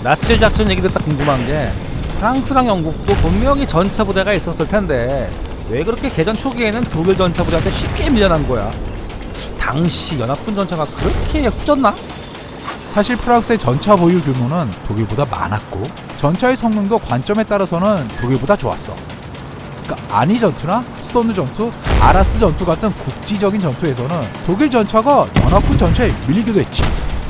나치 작전 얘기 듣다 궁금한 게 프랑스랑 영국도 분명히 전차 부대가 있었을 텐데 왜 그렇게 개전 초기에는 독일 전차 부대한테 쉽게 밀려난 거야? 당시 연합군 전차가 그렇게 후졌나? 사실 프랑스의 전차 보유 규모는 독일보다 많았고 전차의 성능도 관점에 따라서는 독일보다 좋았어. 그러니까 아니 전투나 스톤느 전투, 아라스 전투 같은 국지적인 전투에서는 독일 전차가 연합군 전차에 밀리기도 했지.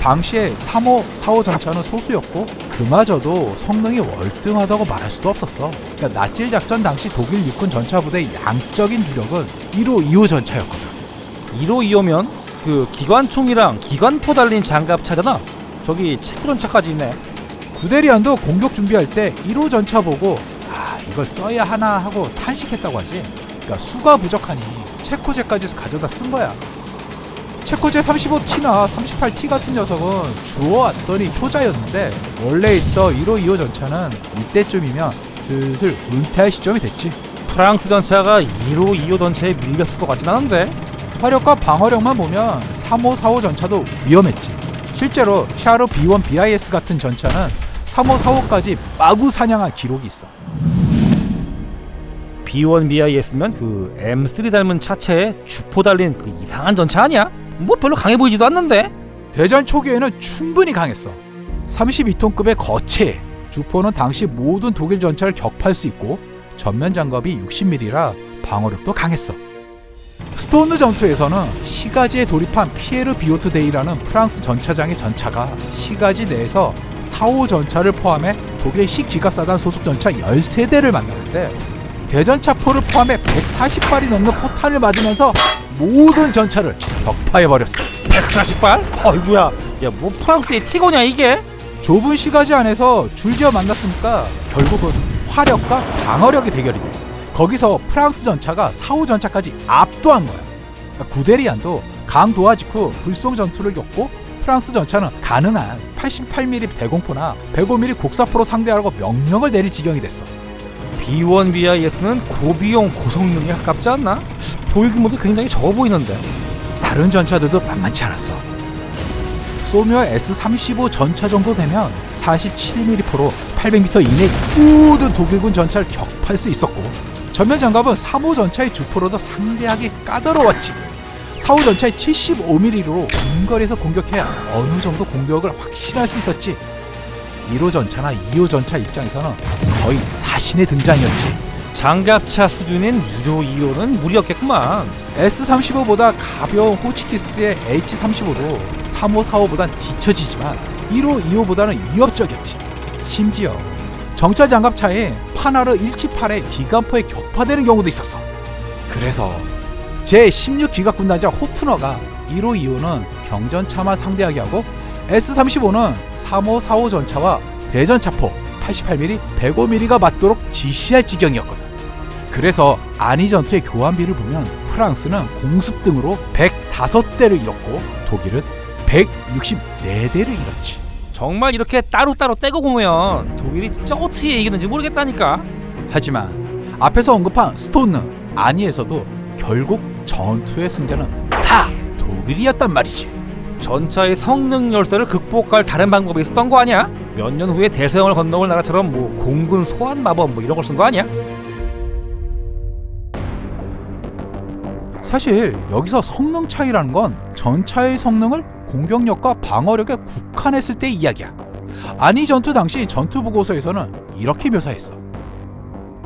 당시에 3호, 4호 전차는 소수였고 그마저도 성능이 월등하다고 말할 수도 없었어. 그러니까 나치 작전 당시 독일 육군 전차 부대의 양적인 주력은 1호, 2호 전차였거든. 1호 2호면 그 기관총이랑 기관포 달린 장갑차잖아. 저기 체코 전차까지 있네. 구데리안도 공격 준비할 때 1호 전차 보고 이걸 써야 하나 하고 탄식했다고 하지. 그러니까 수가 부족하니 체코제까지 가져다 쓴 거야. 체코제 35T나 38T 같은 녀석은 주워왔더니 효자였는데 원래 있던 1호, 2호 전차는 이때쯤이면 슬슬 은퇴할 시점이 됐지. 프랑스 전차가 1호, 2호 전차에 밀렸을 것 같진 않은데? 화력과 방어력만 보면 3호, 4호 전차도 위험했지. 실제로 샤르 B1 BIS 같은 전차는 3호, 4호까지 마구 사냥한 기록이 있어. B1 BIS면 그 M3 닮은 차체에 주포 달린 그 이상한 전차 아니야? 뭐 별로 강해 보이지도 않는데? 대전 초기에는 충분히 강했어. 32톤급의 거체, 주포는 당시 모든 독일 전차를 격파할 수 있고 전면 장갑이 60mm라 방어력도 강했어. 스톤느 전투에서는 시가지에 돌입한 피에르 비오트 데이라는 프랑스 전차장의 전차가 시가지 내에서 4호 전차를 포함해 독일의 C기가사단 소속 전차 13대를 만나는데 대전차포를 포함해 140발이 넘는 포탄을 맞으면서 모든 전차를 격파해버렸어. 140발? 어이구야. 야, 뭐 프랑스의 티거냐 이게? 좁은 시가지 안에서 줄지어 만났으니까 결국은 화력과 방어력의 대결이 돼. 거기서 프랑스 전차가 4호 전차까지 압도한 거야. 구데리안도 강도하 직후 불송 전투를 겪고 프랑스 전차는 가능한 88mm 대공포나 105mm 곡사포로 상대하라고 명령을 내릴 지경이 됐어. B1 BIS는 고비용 고성능에 가깝지 않나? 보유 규모도 굉장히 적어 보이는데. 다른 전차들도 만만치 않았어. 소묘 S-35 전차 정도 되면 47mm 포로 800m 이내 모든 독일군 전차를 격파할 수 있었고 전면 장갑은 3호 전차의 주포로도 상대하기 까다로웠지. 4호 전차의 75mm로 근거리에서 공격해야 어느 정도 공격을 확신할 수 있었지. 1호 전차나 2호 전차 입장에서는 거의 사신의 등장이었지. 장갑차 수준인 1호, 2호는 무리였겠구만. S-35보다 가벼운 호치키스의 H-35도 3호, 4호보단 뒤처지지만 1호, 2호보다는 위협적이었지. 심지어 정찰 장갑차에 파나르 178의 기관포에 격파되는 경우도 있었어. 그래서 제16기갑군단자 호프너가 1호, 2호는 경전차만 상대하게 하고 S-35는 3호, 4호 전차와 대전차포 88mm, 105mm가 맞도록 지시할 지경이었거든. 그래서 안위 전투의 교환비를 보면 프랑스는 공습 등으로 105대를 잃었고 독일은 164대를 잃었지. 정말 이렇게 따로따로 떼고 보면 독일이 진짜 어떻게 이기는지 모르겠다니까. 하지만 앞에서 언급한 스톤느, 안위에서도 결국 전투의 승자는 다 독일이었단 말이지. 전차의 성능 열쇠를 극복할 다른 방법이 있었던 거 아니야? 몇 년 후에 대서양을 건너올 나라처럼 뭐 공군 소환 마법 뭐 이런 걸 쓴 거 아니야? 사실 여기서 성능 차이라는 건 전차의 성능을 공격력과 방어력에 국한했을 때의 이야기야. 안위 전투 당시 전투 보고서에서는 이렇게 묘사했어.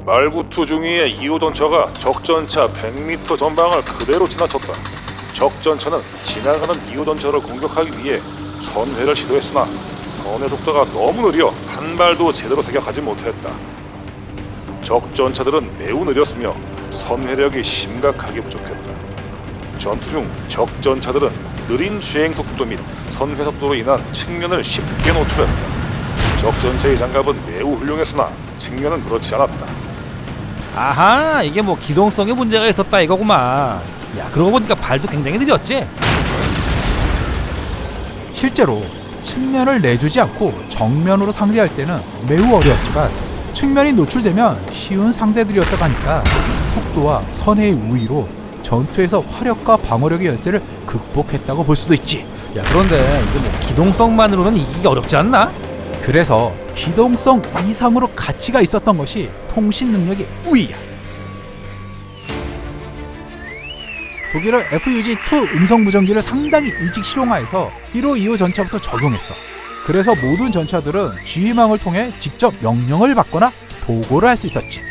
말구투 중위의 2호 전차가 적전차 100m 전방을 그대로 지나쳤다. 적전차는 지나가는 2호 전차를 공격하기 위해 선회를 시도했으나 선회 속도가 너무 느려 한 발도 제대로 사격하지 못했다. 적전차들은 매우 느렸으며 선회력이 심각하게 부족했다. 전투 중 적전차들은 느린 주행 속도 및 선회 속도로 인한 측면을 쉽게 노출했다. 적전차의 장갑은 매우 훌륭했으나 측면은 그렇지 않았다. 아하, 이게 뭐 기동성에 문제가 있었다 이거구만. 야, 그러고 보니까 발도 굉장히 느렸지? 실제로 측면을 내주지 않고 정면으로 상대할 때는 매우 어려웠지만 측면이 노출되면 쉬운 상대들이었다고 하니까 속도와 선회의 우위로 전투에서 화력과 방어력의 열세를 극복했다고 볼 수도 있지. 야, 그런데 이게 뭐 기동성만으로는 이기기 어렵지 않나? 그래서 기동성 이상으로 가치가 있었던 것이 통신 능력의 우위야. 독일은 FUG-2 음성 무전기를 상당히 일찍 실용화해서 1호, 2호 전차부터 적용했어. 그래서 모든 전차들은 지휘망을 통해 직접 명령을 받거나 보고를 할 수 있었지.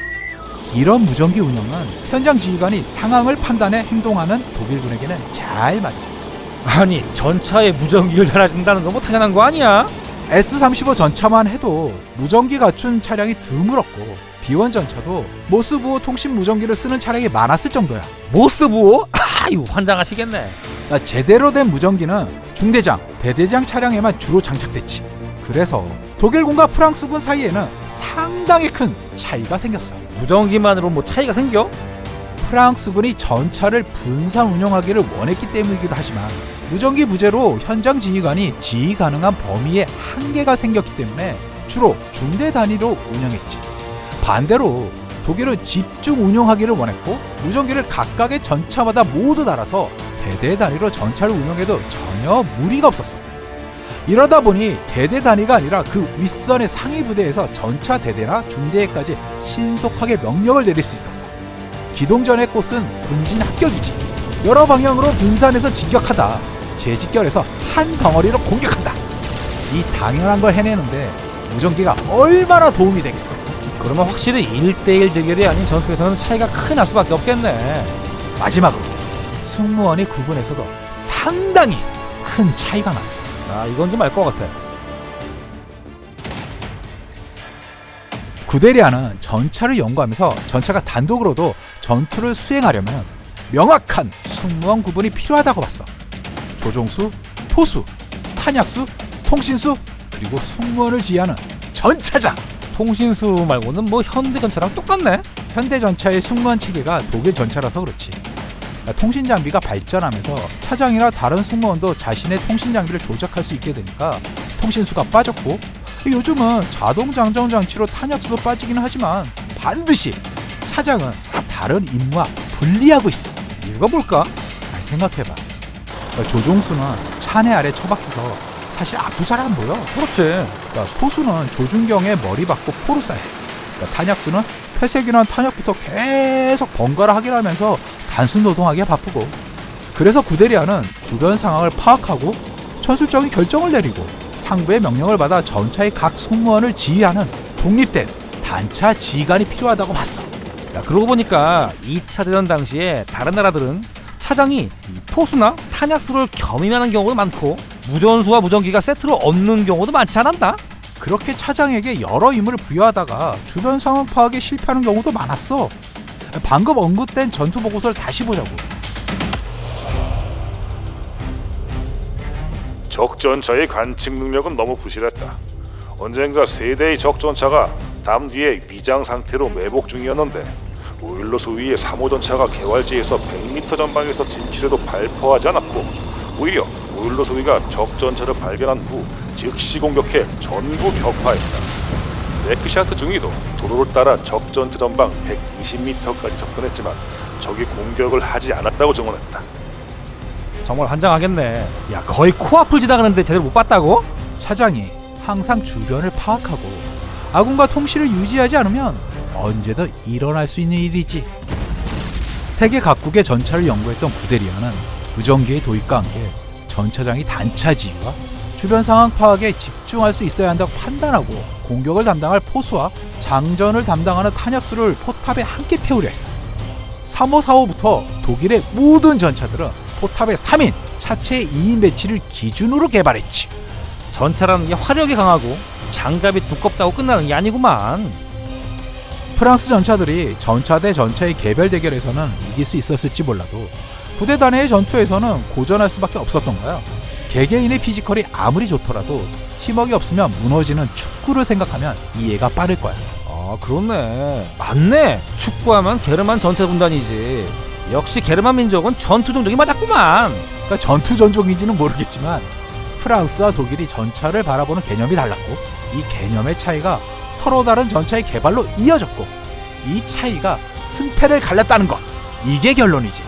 이런 무전기 운영은 현장 지휘관이 상황을 판단해 행동하는 독일군에게는 잘 맞았어. 아니 전차에 무전기를 달아준다는 건 뭐 당연한 거 아니야? S-35 전차만 해도 무전기 갖춘 차량이 드물었고 B-1 전차도 모스부호 통신 무전기를 쓰는 차량이 많았을 정도야. 모스부호? 아유 환장하시겠네. 제대로 된 무전기는 중대장, 대대장 차량에만 주로 장착됐지. 그래서 독일군과 프랑스군 사이에는 상당히 큰 차이가 생겼어. 무전기만으로 뭐 차이가 생겨? 프랑스군이 전차를 분산 운영하기를 원했기 때문이기도 하지만 무전기 부재로 현장 지휘관이 지휘 가능한 범위에 한계가 생겼기 때문에 주로 중대 단위로 운영했지. 반대로 독일은 집중 운영하기를 원했고 무전기를 각각의 전차마다 모두 달아서 대대 단위로 전차를 운영해도 전혀 무리가 없었어. 이러다 보니 대대 단위가 아니라 그 윗선의 상위 부대에서 전차 대대나 중대에까지 신속하게 명령을 내릴 수 있었어. 기동전의 꽃은 군진 합격이지. 여러 방향으로 분산해서 진격하다, 재직결해서 한 덩어리로 공격한다. 이 당연한 걸 해내는데 무전기가 얼마나 도움이 되겠어. 그러면 확실히 1대1 대결이 아닌 전투에서는 차이가 크게 날 수밖에 없겠네. 마지막으로 승무원의 구분에서도 상당히 큰 차이가 났어. 아 이건 좀 알 것 같아. 구데리아는 전차를 연구하면서 전차가 단독으로도 전투를 수행하려면 명확한 승무원 구분이 필요하다고 봤어. 조종수, 포수, 탄약수, 통신수, 그리고 승무원을 지휘하는 전차장. 통신수 말고는 뭐 현대전차랑 똑같네. 현대전차의 승무원 체계가 독일 전차라서 그렇지. 통신 장비가 발전하면서 차장이나 다른 승무원도 자신의 통신 장비를 조작할 수 있게 되니까 통신수가 빠졌고, 요즘은 자동 장전 장치로 탄약수도 빠지긴 하지만 반드시 차장은 다른 임무와 분리하고 있어. 이유가 뭘까? 생각해봐. 조종수는 차내 아래 처박혀서 사실 앞도 잘 안 보여. 그렇지. 포수는 조준경에 머리 박고 포를 쏴야 해. 탄약수는 폐쇄기나 탄약부터 계속 번갈아 확인하면서 단순 노동하기에 바쁘고, 그래서 구데리아는 주변 상황을 파악하고 전술적인 결정을 내리고 상부의 명령을 받아 전차의 각 승무원을 지휘하는 독립된 단차 지휘관이 필요하다고 봤어. 야, 그러고 보니까 2차 대전 당시에 다른 나라들은 차장이 이 포수나 탄약수를 겸임하는 경우도 많고 무전수와 무전기가 세트로 없는 경우도 많지 않았나? 그렇게 차장에게 여러 임무를 부여하다가 주변 상황 파악에 실패하는 경우도 많았어. 방금 언급된 전투 보고서를 다시 보자고. 적전차의 관측 능력은 너무 부실했다. 언젠가 세 대의 적전차가 담 뒤에 위장 상태로 매복 중이었는데 오일러스 위의 3호 전차가 개활지에서 100m 전방에서 진출해도 발포하지 않았고, 오히려 오일러스 위가 적전차를 발견한 후 즉시 공격해 전부 격파했다. 레크샤트 중위도 도로를 따라 적전차 전방 120m까지 접근했지만 적이 공격을 하지 않았다고 증언했다. 정말 환장하겠네. 야 거의 코앞을 지나가는데 제대로 못 봤다고? 차장이 항상 주변을 파악하고 아군과 통신을 유지하지 않으면 언제든 일어날 수 있는 일이지. 세계 각국의 전차를 연구했던 구데리아는 무전기의 도입과 함께 전차장이 단차 지휘와 주변 상황 파악에 집중할 수 있어야 한다고 판단하고 공격을 담당할 포수와 장전을 담당하는 탄약수를 포탑에 함께 태우려 했어. 3호, 4호부터 독일의 모든 전차들은 포탑에 3인, 차체의 2인 배치를 기준으로 개발했지. 전차라는 게 화력이 강하고 장갑이 두껍다고 끝나는 게 아니구만. 프랑스 전차들이 전차 대 전차의 개별 대결에서는 이길 수 있었을지 몰라도 부대 단위의 전투에서는 고전할 수밖에 없었던 거야. 개개인의 피지컬이 아무리 좋더라도 팀워크가 없으면 무너지는 축구를 생각하면 이해가 빠를 거야. 아 그렇네. 맞네. 축구하면 게르만 전차 군단이지. 역시 게르만 민족은 전투 종족이 맞았구만. 그러니까 전투 전종인지는 모르겠지만 프랑스와 독일이 전차를 바라보는 개념이 달랐고, 이 개념의 차이가 서로 다른 전차의 개발로 이어졌고, 이 차이가 승패를 갈랐다는 것, 이게 결론이지.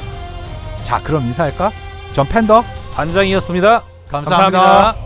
자, 그럼 인사할까? 전 팬더 반장이었습니다. 감사합니다.